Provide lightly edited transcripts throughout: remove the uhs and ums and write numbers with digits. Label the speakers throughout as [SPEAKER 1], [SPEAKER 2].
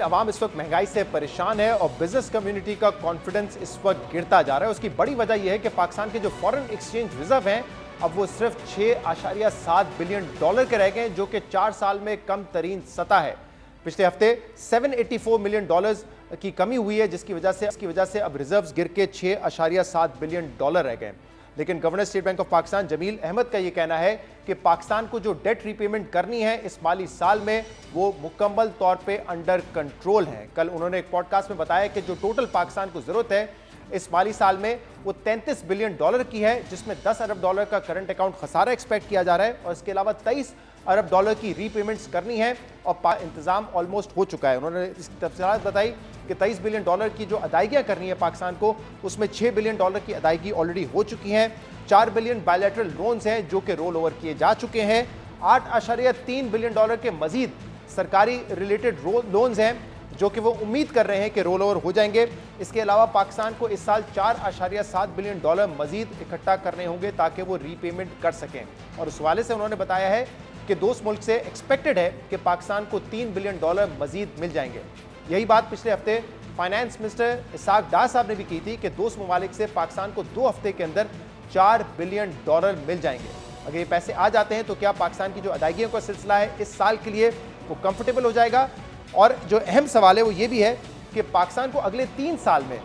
[SPEAKER 1] आवाम इस वक्त महंगाई से परेशान है और बिजनेस कम्युनिटी का कॉन्फिडेंस इस वक्त गिरता जा रहा है। उसकी बड़ी वजह यह है कि पाकिस्तान के जो फॉरेन एक्सचेंज रिजर्व हैं अब वो सिर्फ 6.7 बिलियन डॉलर के रह गए, जो कि 4 साल में कम तरीन सतह है। पिछले हफ्ते 784 मिलियन डॉलर्स की कमी हुई है, जिसकी वजह से अब रिजर्व्स गिर के 6.7 बिलियन डॉलर रह गए। लेकिन governor State Bank of Pakistan Jameel Ahmed का यह कहना है कि पाकिस्तान को जो डेट रीपेमेंट करनी है इस माली साल में वो मुकम्मल तौर पे अंडर कंट्रोल है। कल उन्होंने एक पॉडकास्ट में बताया कि जो टोटल पाकिस्तान को जरूरत है इस माली साल में वो 33 बिलियन डॉलर की है, जिसमें 10 अरब डॉलर का करंट अकाउंट खसारा एक्सपेक्ट किया जा रहा है और इसके अलावा 23 अरब डॉलर की रीपेमेंट्स करनी है और इंतजाम ऑलमोस्ट हो चुका है। उन्होंने इसकी तफसीलात बताई कि 23 बिलियन डॉलर की जो अदायगियां करनी है पाकिस्तान को, उसमें 6 बिलियन डॉलर की अदायगी ऑलरेडी हो चुकी हैं। 4 बिलियन बायलैटरल लोन्स हैं जो कि रोल ओवर किए जा चुके हैं। 8.3 बिलियन डॉलर के मजीद सरकारी रिलेटेड लोन्स हैं जो कि वो उम्मीद कर रहे हैं कि रोल ओवर हो जाएंगे। इसके अलावा पाकिस्तान को इस साल 4.7 बिलियन डॉलर मजीद इकट्ठा करने होंगे ताकि वो रीपेमेंट कर सकें। और उस हवाले से उन्होंने बताया है कि दोस्त मुल्क से एक्सपेक्टेड है कि पाकिस्तान को 3 बिलियन डॉलर मजीद मिल जाएंगे। यही बात पिछले हफ्ते फाइनेंस मिनिस्टर इसाक डार साहब ने भी की थी कि दोस्त ममालिक से पाकिस्तान को 2 हफ्ते के अंदर 4 बिलियन डॉलर मिल जाएंगे। अगर ये पैसे आ जाते हैं तो क्या पाकिस्तान की जो अदायगियों का सिलसिला है इस साल के लिए वो कंफर्टेबल हो जाएगा। और जो अहम सवाल है वो ये भी है कि पाकिस्तान को अगले 3 साल में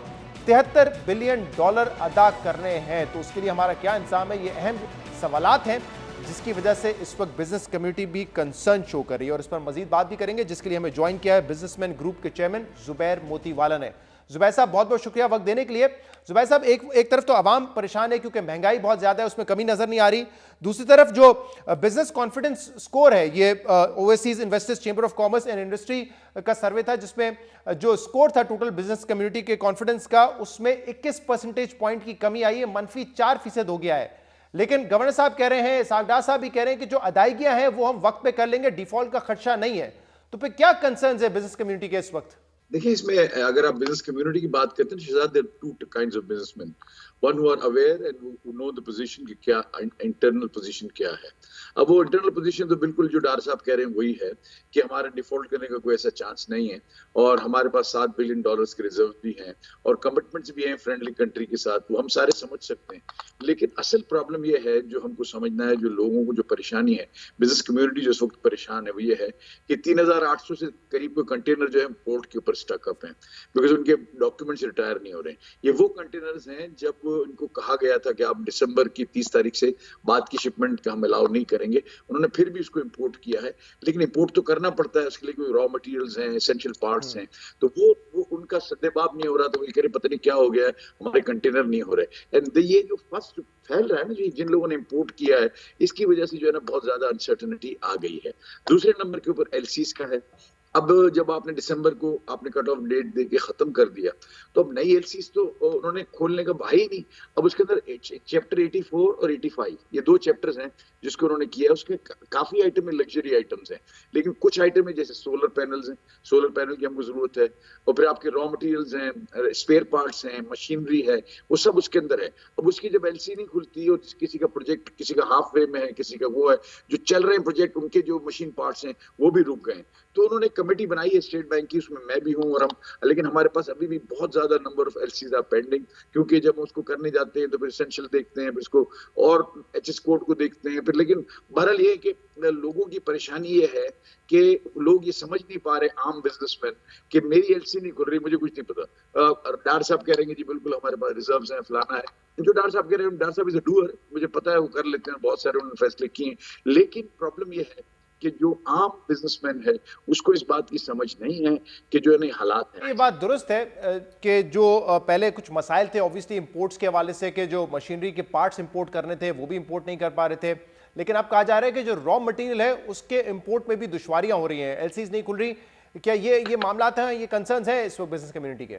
[SPEAKER 1] 73 बिलियन डॉलर अदा करने हैं, तो उसके लिए हमारा क्या इंतजाम है, ये अहम सवालात हैं जिसकी वजह से इस वक्त बिजनेस कम्युनिटी भी कंसर्न शो कर रही है। और इस पर मजीद बात भी करेंगे, जिसके लिए हमें ज्वाइन किया है बिजनेसमैन ग्रुप के चेयरमैन जुबैर मोतीवाला ने। जुबैर साहब बहुत बहुत शुक्रिया वक्त देने के लिए। जुबैर साहब, एक तरफ तो आवाम परेशान है क्योंकि महंगाई बहुत ज्यादा है, उसमें कमी नजर नहीं आ रही। दूसरी तरफ जो बिजनेस कॉन्फिडेंस स्कोर है, ये overseas investors chamber of commerce and industry का सर्वे था जिसमें जो स्कोर था टोटल बिजनेस कम्युनिटी के कॉन्फिडेंस का, उसमें 21 परसेंटेज पॉइंट की कमी आई है, -4% हो गया है। लेकिन गवर्नर साहब कह रहे हैं, सागदार साहब भी कह रहे हैं कि जो अदायगियां हैं वो हम वक्त पे कर लेंगे, डिफॉल्ट का खदशा नहीं है। तो फिर क्या कंसर्न्स है बिजनेस कम्युनिटी के इस वक्त?
[SPEAKER 2] देखिए, इसमें अगर आप बिजनेस कम्युनिटी की बात करते हैं, Shahzad, there are 2 kinds of businessman, one who are aware and who know the position कि क्या इंटरनल पोजीशन क्या है। अब वो इंटरनल पोजीशन तो बिल्कुल जो डार साहब कह रहे हैं वही है कि हमारा डिफॉल्ट करने का कोई ऐसा चांस नहीं है और हमारे पास 7 बिलियन डॉलर्स के रिजर्व भी हैं और कमिटमेंट्स भी हैं फ्रेंडली कंट्री के साथ, वो हम सारे समझ सकते हैं। लेकिन असल प्रॉब्लम ये है जो हमको समझना है, जो लोगों को जो परेशानी है, बिजनेस कम्युनिटी जो इस वक्त परेशान है वो ये है कि 3800 से करीब के कंटेनर जो है पोर्ट के ऊपर स्टक अप हैं बिकॉज उनके डॉक्यूमेंट्स रिटायर नहीं हो रहे हैं। ये वो कंटेनर्स हैं जब इनको कहा गया था कि आप दिसंबर की 30 तारीख से बाद की शिपमेंट का हम अलाउ नहीं करेंगे, उन्होंने फिर भी उसको इंपोर्ट किया है। लेकिन इंपोर्ट तो करना पड़ता है, उसके लिए कोई रॉ मटेरियल्स हैं, एसेंशियल पार्ट्स हैं, तो वो उनका सद्देबाब नहीं हो रहा, तो वो कह रहे पता नहीं क्या हो गया है, हमारे कंटेनर नहीं हो रहे। एंड ये जो फर्स्ट फैल रहा है ना, जो जिन लोगों ने इंपोर्ट किया है, इसकी वजह से जो है ना बहुत ज्यादा अनसर्टेनिटी आ गई है। दूसरे नंबर के ऊपर एलसीज का है। अब जब आपने दिसंबर को आपने कट ऑफ डेट देके खत्म कर दिया तो अब नई एलसीज तो उन्होंने खोलने का भाई नहीं। अब उसके अंदर चैप्टर 84 और 85 ये 2 चैप्टर्स हैं जिसको उन्होंने किया है। उसके काफी आइटम में लग्जरी आइटम्स हैं, लेकिन कुछ आइटम है जैसे सोलर पैनल्स हैं, सोलर पैनल की हमको जरूरत है, और फिर आपके रॉ मटेरियल्स हैं, स्पेयर पार्ट्स हैं, मशीनरी है, वो सब उसके अंदर है। अब उसकी जब एलसी नहीं खुलती और किसी का प्रोजेक्ट किसी का हाफ वे में है, किसी का वो है, जो चल रहे हैं प्रोजेक्ट उनके जो मशीन पार्ट्स हैं वो भी रुक गए। तो उन्होंने कमेटी बनाई है स्टेट बैंक की, उसमें मैं भी हूँ और हम, लेकिन हमारे पास अभी भी बहुत ज्यादा number of LCs are pending, क्योंकि जब उसको करने जाते हैं तो फिर एसेंशियल देखते हैं, फिर इसको और एचएस कोड को देखते हैं, फिर लेकिन बहरहाल ये है कि लोगों की परेशानी ये है कि लोग ये समझ नहीं पा रहे, आम बिजनेसमैन, कि मेरी एलसी नहीं खुल रही, मुझे कुछ नहीं पता। डार साहब कह रहे हैं कि जी बिल्कुल हमारे पास रिजर्व्स हैं, फलाना है। जो डार साहब कह रहे हैं, डार साहब इज अ डूअर, मुझे पता है वो कर लेते हैं, बहुत सारे उन्होंने फैसले किए, लेकिन प्रॉब्लम ये है कि जो आम बिजनेसमैन है उसको इस बात की समझ नहीं है कि जो है हालात है।
[SPEAKER 1] ये बात दुरुस्त है कि जो पहले कुछ मसाइल थे ऑब्वियसली इंपोर्ट्स के हवाले से, कि जो मशीनरी के पार्ट्स इंपोर्ट करने थे वो भी इंपोर्ट नहीं कर पा रहे थे, लेकिन अब कहा जा रहा है कि जो रॉ मटेरियल है उसके इंपोर्ट में भी दुश्वारियां हो रही हैं, एलसीज नहीं खुल रही। क्या ये मामला हैं, ये कंसर्न्स हैं इस वक्त बिजनेस कम्युनिटी के?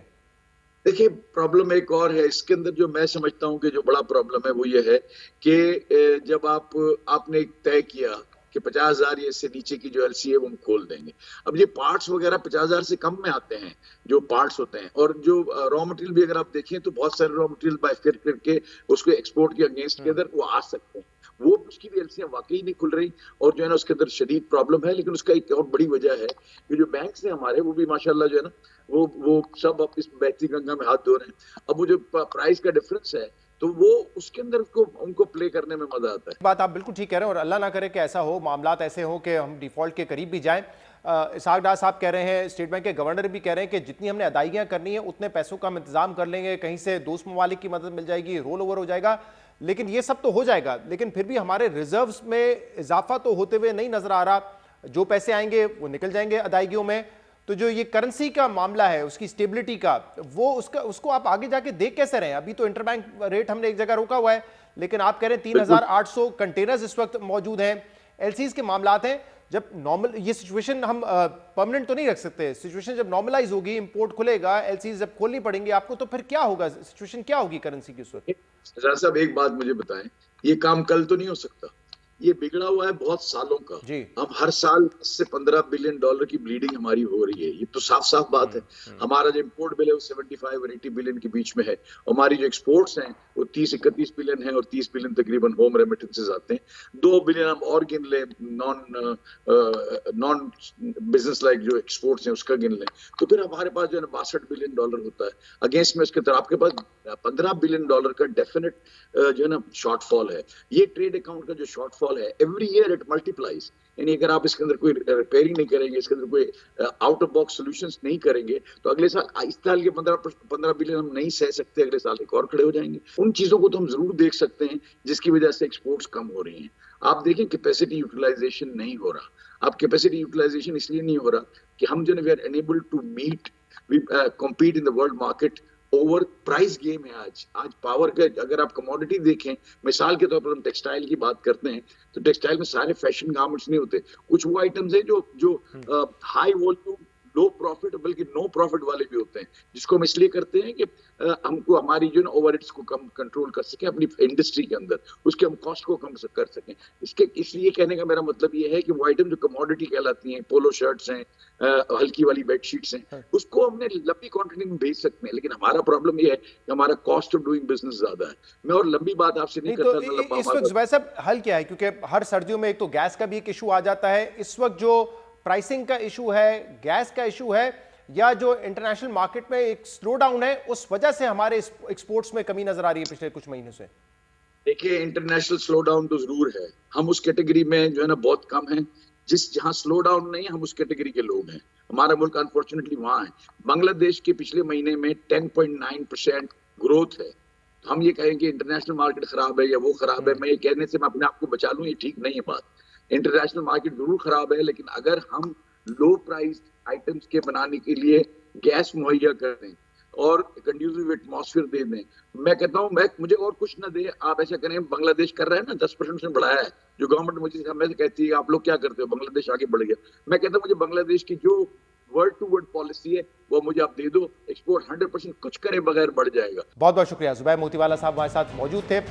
[SPEAKER 2] देखिए, प्रॉब्लम एक और है इसके अंदर, जो मैं समझता हूँ कि जो बड़ा प्रॉब्लम है वो ये है कि जब आपने तय किया कि 50,000 इससे नीचे की जो एलसी है वो हम खोल देंगे। अब ये पार्ट्स वगैरह 50,000 से कम में आते हैं जो पार्ट्स होते हैं, और जो रॉ मटेरियल भी अगर आप देखें तो बहुत सारे रॉ मटेरियल बाय फिर करके उसको एक्सपोर्ट के अगेंस्ट के अंदर वो आ सकते हैं। वो उसकी भी एलसीएम वाकई नहीं खुल रही और जो है ना उसके अंदर शदीद प्रॉब्लम है। लेकिन उसका एक और बड़ी वजह है कि जो बैंक्स हैं हमारे वो भी माशाल्लाह जो है ना वो सब अब इस बहती गंगा में हाथ धो रहे हैं। अब वो जो प्राइस का डिफरेंस है तो वो उसके अंदर उनको प्ले करने में मजा आता है।
[SPEAKER 1] बात आप बिल्कुल ठीक कह रहे हैं और अल्लाह ना करे कि ऐसा हो, मामलात ऐसे हो कि हम डिफॉल्ट के करीब भी जाएं। इसहाक डार साहब कह रहे हैं, स्टेट बैंक के गवर्नर भी कह रहे हैं कि जितनी हमने अदायगियां करनी है उतने पैसों का हम इंतजाम कर लेंगे, कहीं से दोस्त ममालिक की मदद मिल जाएगी, रोल ओवर हो जाएगा। लेकिन ये सब तो हो जाएगा, लेकिन फिर भी हमारे रिजर्व्स में इजाफा तो होते हुए नहीं नजर आ रहा। जो पैसे आएंगे वो निकल जाएंगे अदायगियों में। तो जो ये करेंसी का मामला है, उसकी स्टेबिलिटी का, वो उसको आप आगे जाके देख कैसे रहे हैं? अभी तो इंटरबैंक रेट हमने एक जगह रोका हुआ है, लेकिन आप कह रहे हैं 3,800 कंटेनर्स इस वक्त मौजूद हैं। एलसीज के मामलात हैं, जब नॉर्मल ये सिचुएशन हम परमानेंट तो नहीं रख सकते। सिचुएशन जब नॉर्मलाइज होगी, इंपोर्ट खुलेगा, एलसीज जब खोलनी पड़ेंगी आपको, तो फिर क्या होगा? सिचुएशन क्या होगी करेंसी की उस वक्त?
[SPEAKER 2] साहब एक बात मुझे बताएं, ये काम कल तो नहीं हो सकता, ये बिगड़ा हुआ है बहुत सालों का। हम हर साल 10 से 15 बिलियन डॉलर की ब्लीडिंग हमारी हो रही है, ये तो साफ साफ बात है। हमारा जो इंपोर्ट बिल है वो 75 और 80 बिलियन के बीच में है। हमारी जो एक्सपोर्ट्स हैं वो 30-31 बिलियन है और 30 बिलियन तकरीबन होम रेमिटेंसेस आते हैं। 2 बिलियन हम और गिन लें नॉन बिजनेस लाइक जो एक्सपोर्ट्स हैं उसका गिन लें, तो फिर हमारे पास जो है 62 बिलियन डॉलर होता है। अगेंस्ट में उसके तरफ आपके पास 15 बिलियन डॉलर का डेफिनेट जो है ना शॉर्टफॉल है। ये ट्रेड अकाउंट का जो शॉर्टफॉल है एवरी ईयर इट मल्टीप्लाइज, यानी अगर आप इसके अंदर कोई रिपेयरिंग नहीं करेंगे, इसके अंदर कोई आउट ऑफ बॉक्स सॉल्यूशंस नहीं करेंगे, तो अगले साल इस साल के 15 बिलियन हम नहीं सह सकते, अगले साल एक और खड़े हो जाएंगे। उन चीजों को तो हम जरूर देख सकते हैं जिसकी वजह से एक्सपोर्ट्स कम हो रही हैं। आप देखें कैपेसिटी यूटिलाइजेशन नहीं हो रहा। अब कैपेसिटी यूटिलाइजेशन इसलिए नहीं हो रहा कि हम जो we are unable to meet compete in the world market over price game है। आज पावर का अगर आप कमोडिटी देखें, मिसाल के तौर पर हम टेक्सटाइल की बात करते हैं तो टेक्सटाइल में सारे फैशन गारमेंट्स नहीं होते, कुछ वो आइटम्स हैं जो हाई वॉल्यूम लो प्रॉफिट बल्कि नो प्रॉफिट वाले भी होते हैं, जिसको हम इसलिए करते हैं कि हमको हमारी जो ना ओवरहेड्स को कम कंट्रोल कर सके अपनी इंडस्ट्री के अंदर, उसके हम कॉस्ट को कम कर सकें। इसलिए कहने का मेरा मतलब ये है कि वो आइटम जो कमोडिटी कहलाती हैं, पोलो शर्ट्स हैं, हल्की वाली बेडशीट्स हैं, उसको हमने लंबी क्वांटिटी में भेज सकते हैं। लेकिन हमारा प्रॉब्लम ये है कि हमारा कॉस्ट ऑफ डूइंग बिजनेस ज्यादा है। मैं और लंबी बात आपसे नहीं करता।
[SPEAKER 1] तो इस वक्त जुबैर साहब हल क्या है? क्योंकि हर सर्दियों में एक तो गैस का भी एक इशू आ जाता है, इस वक्त जो प्राइसिंग का इशू है, गैस का इशू है, या जो इंटरनेशनल मार्केट में एक स्लो डाउन है, उस वजह से हमारे एक्सपोर्ट्स में कमी नजर आ रही है पिछले कुछ महीनों से?
[SPEAKER 2] देखिए, इंटरनेशनल स्लो डाउन तो जरूर है, हम उस कैटेगरी में जो है ना बहुत कम है। जहां स्लो डाउन नहीं है हम उस कैटेगरी के लोग हैं। हमारा मुल्क अनफॉर्चुनेटली वहां है। बांग्लादेश के पिछले महीने में 10.9% ग्रोथ है। हम ये कहें कि इंटरनेशनल मार्केट खराब है या वो खराब है, मैं ये कहने से मैं अपने आप को बचा लूं, ये ठीक नहीं है बात। इंटरनेशनल मार्केट जरूर खराब है, लेकिन अगर हम लो प्राइस आइटम्स के बनाने के लिए गैस मुहैया कर दें और कंड्यूसिव एटमॉस्फेयर दे दें, मैं कहता हूँ मुझे और कुछ ना दे, आप ऐसा करें। बांग्लादेश कर रहा है ना, 10% से बढ़ाया है। जो गवर्नमेंट मुझे हमें कहती है आप लोग क्या करते हो, बांग्लादेश आगे बढ़ गया। मैं कहता हूँ मुझे बांग्लादेश की जो वर्ड टू वर्ड पॉलिसी है वो मुझे आप दे दो, एक्सपोर्ट 100% कुछ करे बगैर बढ़ जाएगा।
[SPEAKER 1] बहुत बहुत शुक्रिया। जुबैर मोतीवाला साहब हमारे साथ मौजूद थे।